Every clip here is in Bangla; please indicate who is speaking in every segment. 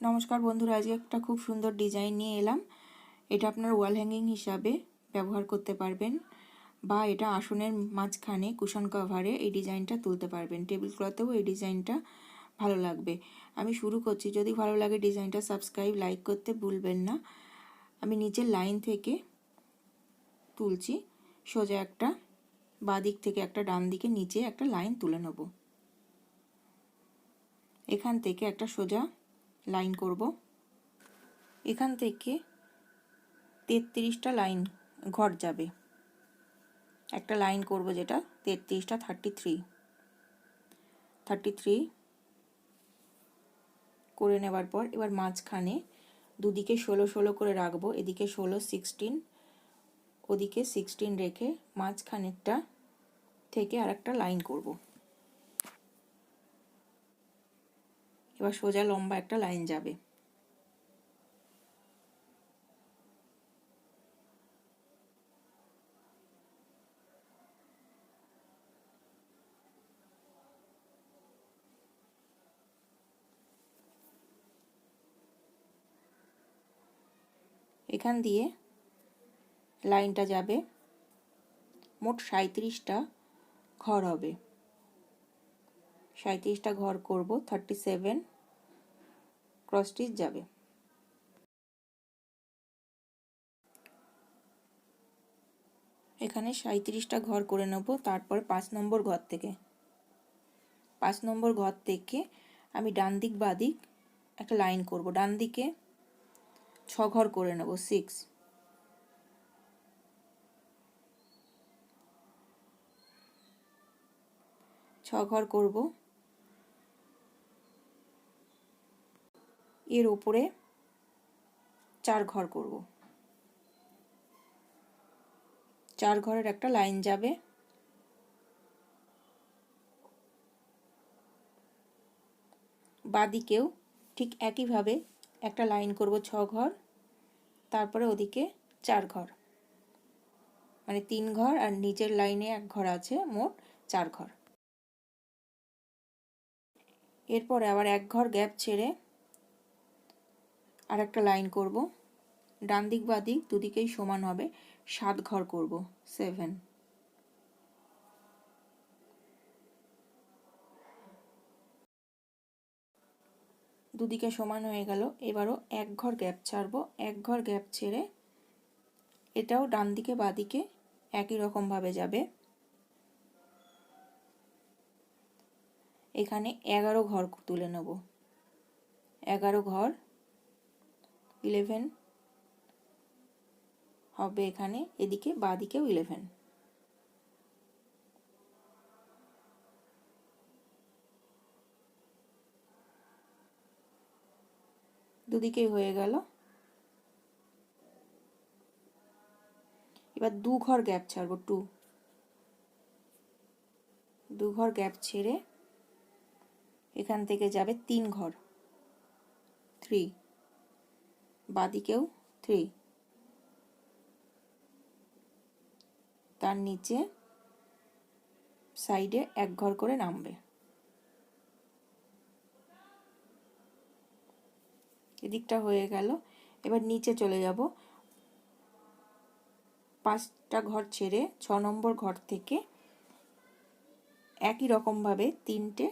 Speaker 1: নমস্কার বন্ধুরা, আজকে একটা খুব সুন্দর ডিজাইন নিয়ে এলাম। এটা আপনার ওয়াল হ্যাঙ্গিং হিসাবে ব্যবহার করতে পারবেন, বা এটা আসনের মাঝখানে কুশন কভারে এই ডিজাইনটা তুলতে পারবেন। টেবিল ক্লথেও এই ডিজাইনটা ভালো লাগবে। আমি শুরু করছি। যদি ভালো লাগে ডিজাইনটা সাবস্ক্রাইব লাইক করতে ভুলবেন না। আমি নিচের লাইন থেকে তুলছি, সোজা একটা বাঁ দিক থেকে একটা ডান দিকে নিচে একটা লাইন তুলে নেব। এখান থেকে একটা সোজা লাইন করব। এখান থেকে 33টা লাইন ঘর যাবে। একটা লাইন করব যেটা 33টা 33 করে নেবার পর এবার মাঝখানে দুদিকে 16 করে রাখবো। এদিকে 16 16, ওদিকে 16 রেখে মাঝখানেরটা থেকে আরেকটা লাইন করব। এবার সোজা লম্বা একটা লাইন যাবে। এখান দিয়ে লাইনটা যাবে। মোট 37টা ঘর হবে। 37টা ঘর করব। 37 ক্রস স্টিচ যাবে। এখানে 37টা ঘর করে নেব। তারপর 5 নম্বর ঘর থেকে 5 নম্বর ঘর থেকে আমি ডান দিক বাঁ দিক একটা লাইন করব। ডান দিকে 6 ঘর করে নেব, 6 ঘর করব। এর উপরে 4 ঘর করব। 4 ঘরের একটা লাইন যাবে। বাদিকেও ঠিক একইভাবে একটা লাইন করব, 6 ঘর। তারপরে ওদিকে 4 ঘর, মানে 3 ঘর, আর নিচের লাইনে 1 ঘর আছে, মোট 4 ঘর। এরপরে আবার 1 ঘর গ্যাপ ছেড়ে আর একটা লাইন করব। ডান দিক বাঁ দিক দুদিকেই সমান হবে। 7 ঘর করব, 7। দুদিকে সমান হয়ে গেল। এবারও 1 ঘর গ্যাপ ছাড়বো। 1 ঘর গ্যাপ ছেড়ে এটাও ডান দিকে বাঁ দিকে একই রকম ভাবে যাবে। এখানে 11 ঘর তুলে নেব। 11 ঘর 11 হবে এখানে। এদিকে বাঁ দিকেও 11। দুদিকেই হয়ে গেল। এবার 2 ঘর গ্যাপ ছাড়বো, 2 ঘর গ্যাপ ছেড়ে এখান থেকে যাবে 3 ঘর, 3। বাদিকেও 3। তার নিচে সাইডে 1 ঘর করে নামবে। এদিকটা হয়ে গেল। এবার নিচে চলে যাব। 5টা ঘর ছেড়ে 6 নম্বর ঘর থেকে একই রকমভাবে 3টে,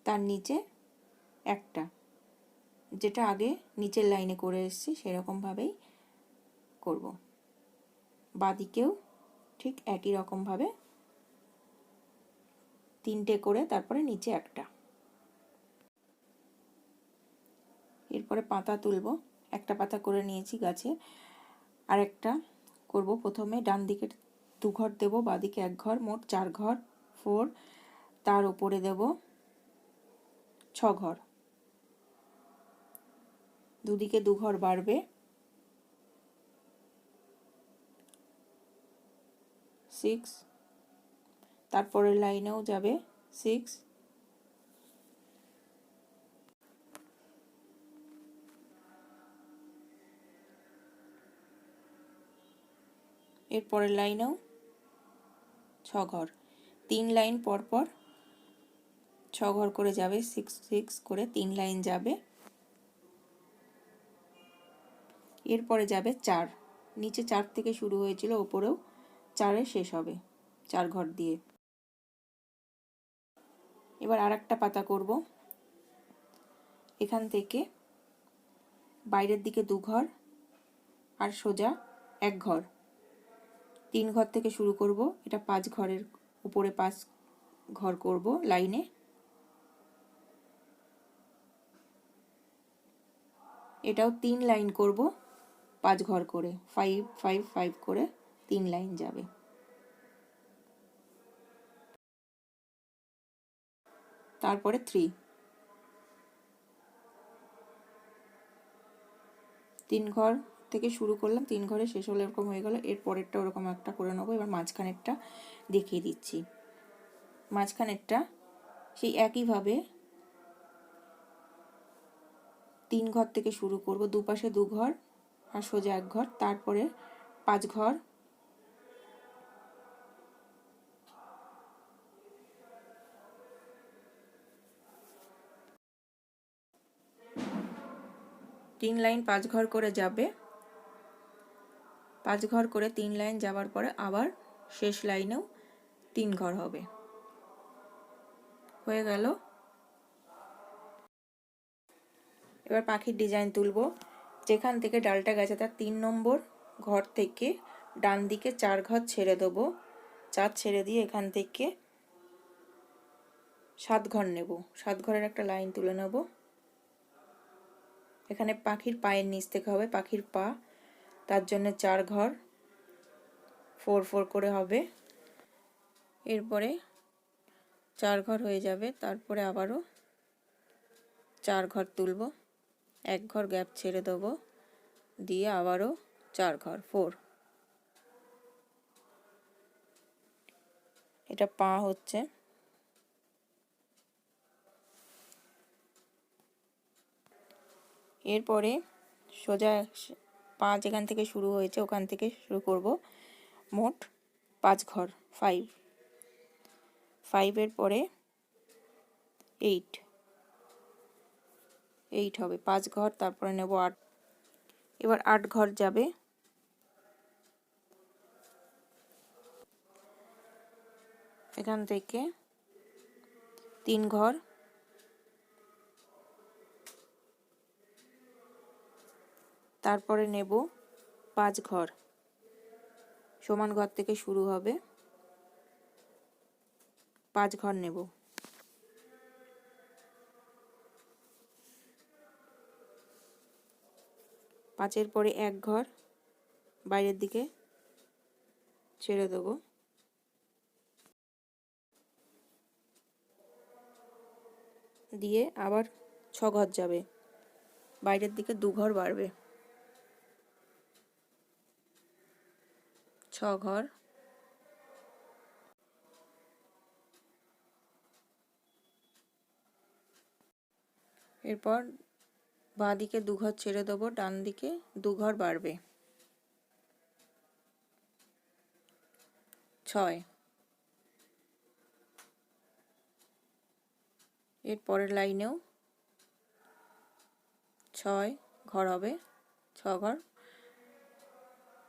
Speaker 1: তার নিচে একটা, যেটা আগে নিচের লাইনে করে এসেছি সেরকমভাবেই করব। বাদিকেও ঠিক একই রকমভাবে 3টে করে তারপরে নিচে একটা। এরপরে পাতা তুলব। একটা পাতা করে নিয়েছি গাছে। আর একটা করব। প্রথমে ডান দিকে 2 ঘর দেব, বাদিকে 1 ঘর, মোট 4 ঘর, 4। তার উপরে দেব 6 ঘর। দুদিকে 2 ঘর বাড়বে, 6। তারপরের লাইনেও যাবে 6। এর পরের লাইনেও 6 ঘর। 3 লাইন পর পর 6 ঘর করে যাবে, 6 6 করে 3 লাইন যাবে। এরপরে যাবে 4, নিচে 4 থেকে শুরু হয়েছিল, ওপরেও 4-এ শেষ হবে 4 ঘর দিয়ে। এবার আর একটা পাতা করব। এখান থেকে বাইরের দিকে 2 ঘর আর সোজা 1 ঘর, 3 ঘর থেকে শুরু করব। এটা 5 ঘরের উপরে 5 ঘর করব লাইনে। এটাও 3 লাইন করব 5 ঘর করে, 5 5 5 করে 3 লাইন যাবে। তারপরে 3 ঘর থেকে শুরু করলাম, 3 ঘরে শেষ হলে এরকম হয়ে গেল। এর পরেরটা ওরকম একটা করে নেবো। এবার মাঝখানেরটা দেখিয়ে দিচ্ছি। মাঝখানেরটা সেই একইভাবে 3 ঘর থেকে শুরু করব, দুপাশে 2 ঘর আর সোজা 1 ঘর, তারপরে 5 ঘর, তিন লাইন 5 ঘর করে যাবে। 5 ঘর করে 3 লাইন যাওয়ার পরে আবার শেষ লাইনেও 3 ঘর হবে। হয়ে গেল। এবার পাখির ডিজাইন তুলব। যেখান থেকে ডালটা গেছে তার 3 নম্বর ঘর থেকে ডান দিকে 4 ঘর ছেড়ে দেবো। 4 ছেড়ে দিয়ে এখান থেকে 7 ঘর নেব। 7 ঘরের একটা লাইন তুলে নেব। এখানে পাখির পায়ের নিচ থেকে হবে, পাখির পা, তার জন্য 4 ঘর 4 4 করে হবে। এরপরে 4 ঘর হয়ে যাবে, তারপরে আবারও 4 ঘর তুলব, 1 ঘর গ্যাপ ছেড়ে দেবো, দিয়ে আবারও 4 ঘর 4। এটা পা হচ্ছে। এরপরে সোজা পা যেখান থেকে শুরু হয়েছে ওখান থেকে শুরু করব। মোট 5 ঘর 5, 5-এর পরে 8 হবে 5 ঘর, তারপরে নেব 8। এবার 8 ঘর যাবে। এখান থেকে 3 ঘর, তারপরে নেব 5 ঘর, সমান ঘর থেকে শুরু হবে, 5 ঘর নেব। পাঁচের পরে 1 ঘর বাইরের দিকে ছেড়ে দেবো, দিয়ে আবার 6 ঘর যাবে, বাইরের দিকে 2 ঘর বাড়বে, 6 ঘর। এরপর বাঁ দিকে 2 ঘর ছেড়ে দেবো, ডান দিকে 2 ঘর বাড়বে, 6। এর পরের লাইনেও 6 ঘর হবে, 6 ঘর,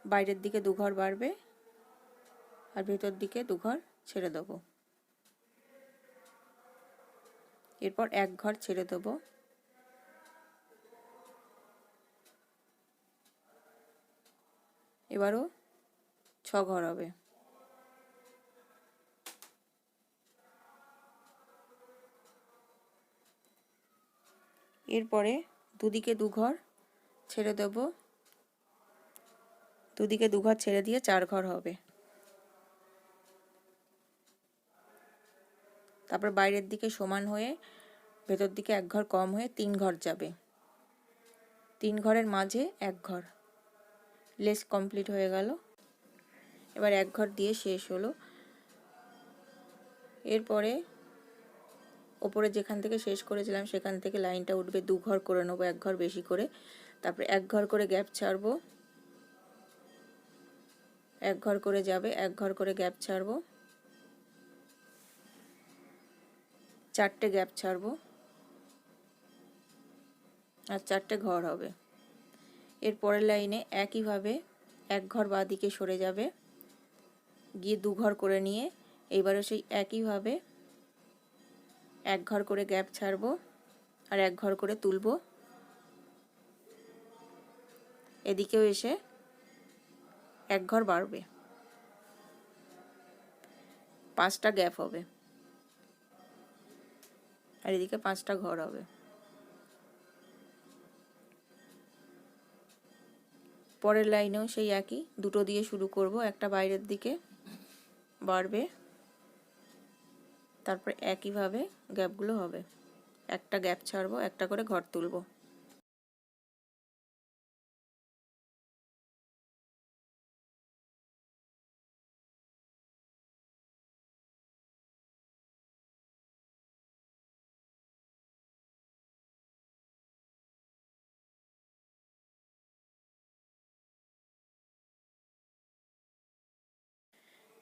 Speaker 1: বাইরের দিকে 2 ঘর বাড়বে আর ভেতর দিকে 2 ঘর ছেড়ে দেবো। এরপর 1 ঘর ছেড়ে দেবো, এবারও 6 ঘর হবে। এরপরে দুদিকে 2 ঘর ছেড়ে দেব, দুদিকে 2 ঘর ছেড়ে দিয়ে 4 ঘর হবে। তারপর বাইরের দিকে সমান হয়ে ভেতর দিকে 1 ঘর কম হয়ে 3 ঘর যাবে, 3 ঘরের মাঝে 1 ঘর, লেস কমপ্লিট হয়ে গেল। এবার 1 ঘর দিয়ে শেষ হলো। এরপরে ওপরে যেখান থেকে শেষ করেছিলাম সেখান থেকে লাইনটা উঠবে, 2 ঘর করে নেবো, 1 ঘর বেশি করে, তারপরে 1 ঘর করে গ্যাপ ছাড়বো, 1 ঘর করে যাবে, 1 ঘর করে গ্যাপ ছাড়বো, 4টে গ্যাপ ছাড়বো আর 4টে ঘর হবে। এর পরের লাইনে একইভাবে এক ঘর বাঁ দিকে সরে যাবে, গিয়ে 2 ঘর করে নিয়ে এইবারও সেই একইভাবে এক ঘর করে গ্যাপ ছাড়বো আর এক ঘর করে তুলবো। এদিকেও এসে এক ঘর বাড়বে, 5টা গ্যাপ হবে আর এদিকে 5টা ঘর হবে। পরের লাইনেও সেই একই, দুটো দিয়ে শুরু করব, একটা বাইরের দিকে বাড়বে, তারপর একইভাবে গ্যাপগুলো হবে, একটা গ্যাপ ছাড়বো, একটা করে ঘর তুলবো।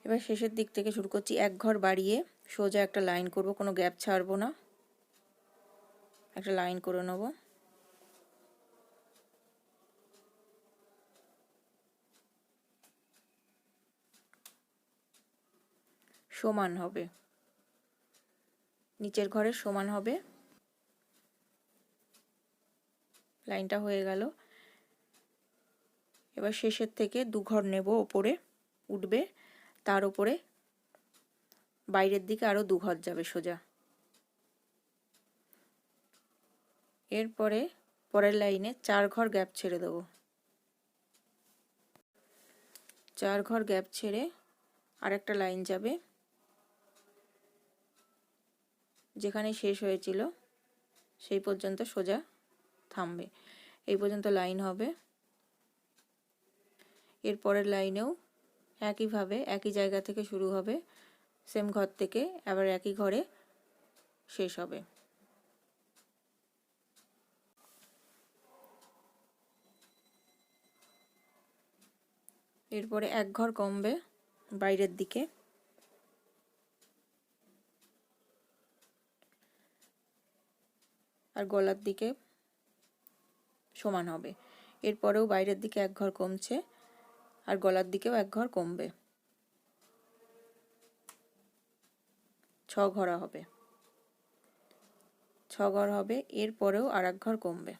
Speaker 1: এবার শেষের দিক থেকে শুরু করছি, এক ঘর বাড়িয়ে সোজা একটা লাইন করব, কোনো গ্যাপ ছাড়বো না, একটা লাইন করে নেব। সমান হবে, নিচের ঘরের সমান হবে, লাইনটা হয়ে গেল। এবার শেষের থেকে 2 ঘর নেব, ওপরে উঠবে, তার উপরে বাইরের দিকে আরও 2 ঘর যাবে সোজা। এরপরে পরের লাইনে 4 ঘর গ্যাপ ছেড়ে দেবো, 4 ঘর গ্যাপ ছেড়ে আরেকটা লাইন যাবে, যেখানে শেষ হয়েছিল সেই পর্যন্ত সোজা থামবে, এই পর্যন্ত লাইন হবে। এর পরের লাইনেও একইভাবে একই জায়গা থেকে শুরু হবে, সেম ঘর থেকে আবার একই ঘরে শেষ হবে। এরপরে এক ঘর কমবে বাইরের দিকে, আর গলার দিকে সমান হবে। এরপরেও বাইরের দিকে এক ঘর কমছে আর গলার দিকেও এক ঘর কমবে, 6 ঘর হবে, 6 ঘর হবে। এরপরেও আর এক ঘর কমবে,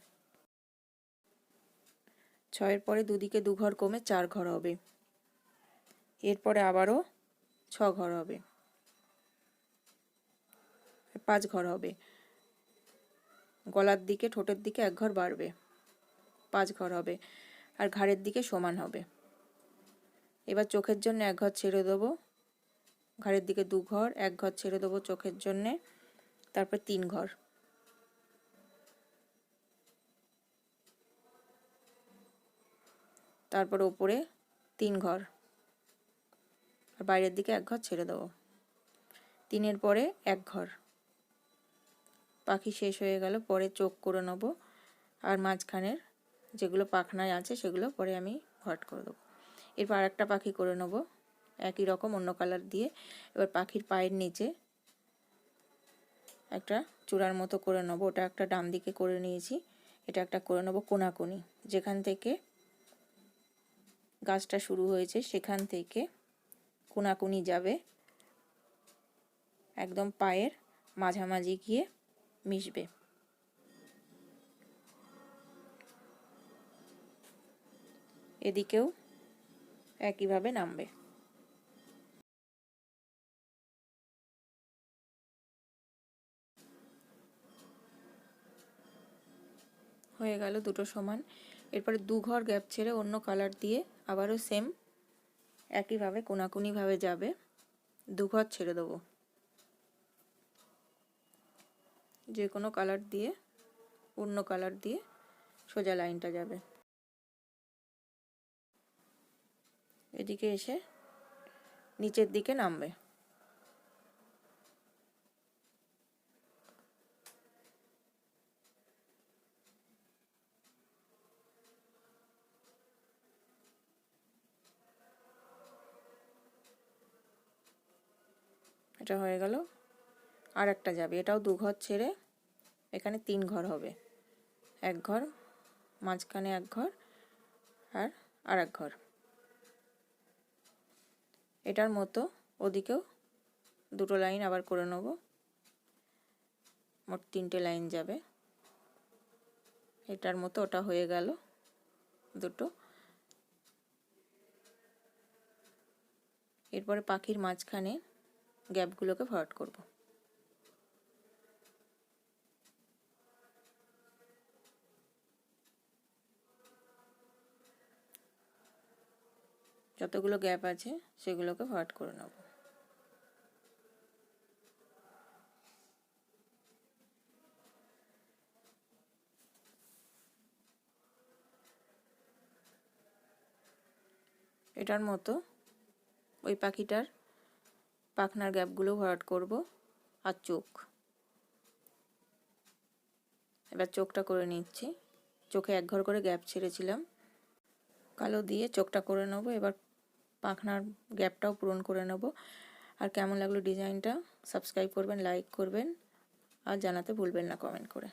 Speaker 1: 6-এর পরে দুদিকে 2 ঘর কমে 4 ঘর হবে। এরপরে আবারও 6 ঘর হবে, 5 ঘর হবে, গলার দিকে ঠোঁটের দিকে এক ঘর বাড়বে, 5 ঘর হবে, আর ঘাড়ের দিকে সমান হবে। এবার চোখের জন্য এক ঘর ছেড়ে দেবো, ঘাড়ের দিকে 2 ঘর, এক ঘর ছেড়ে দেবো চোখের জন্যে, তারপর 3 ঘর, তারপর ওপরে 3 ঘর আর বাইরের দিকে এক ঘর ছেড়ে দেবো, 3-এর পরে এক ঘর। পাখি শেষ হয়ে গেল, পরে চোখ করে নেব, আর মাঝখানের যেগুলো পাখনায় আছে সেগুলো পরে আমি ভরাট করে দেবো। এরপর আরেকটা পাখি করে নেব একই রকম অন্য কালার দিয়ে। এবার পাখির পায়ের নিচে একটা চূড়ার মতো করে নেব, ওটা একটা ডান দিকে করে নিয়েছি, এটা একটা করে নেব কোনাকুনি, যেখান থেকে গাছটা শুরু হয়েছে সেখান থেকে কোনাকুনি যাবে, একদম পায়ের মাঝামাঝি গিয়ে মিশবে। এদিকেও একইভাবে নামবে। হয়ে গেল দুটো সমান। এরপরে 2 ঘর গ্যাপ ছেড়ে অন্য কালার দিয়ে আবারও সেম একইভাবে কোনাকুনিভাবে যাবে, 2 ঘর ছেড়ে দেবো, যে কোনো কালার দিয়ে অন্য কালার দিয়ে সোজা লাইনটা যাবে। এদিকে এসে নিচের দিকে নামবে। এটা হয়ে গেল। আর একটা যাবে, এটাও 2 ঘর ছেড়ে এখানে 3 ঘর হবে, এক ঘর, মাঝখানে এক ঘর, আর আরেক ঘর। এটার মতো ওদিকেও দুটো লাইন আবার করে নেব, মোট 3টে লাইন যাবে। এটার মতো ওটা হয়ে গেল দুটো। এরপরে পাখির মাঝখানে গ্যাপগুলোকে ভরাট করব। যতগুলো গ্যাপ আছে সেগুলোকে ভরাট করে নেব। এটার মতো ওই পাখিটার পাখনার গ্যাপগুলো ভরাট করব আর চোখ। এবার চোখটা করে নিচ্ছি। চোখে এক ঘর করে গ্যাপ ছেড়েছিলাম, কালো দিয়ে চোখটা করে নেব। এবার পাখনার গ্যাপটাও পূরণ করে নেব। আর কেমন লাগলো ডিজাইনটা সাবস্ক্রাইব করবেন, লাইক করবেন আর জানাতে ভুলবেন না কমেন্ট করে।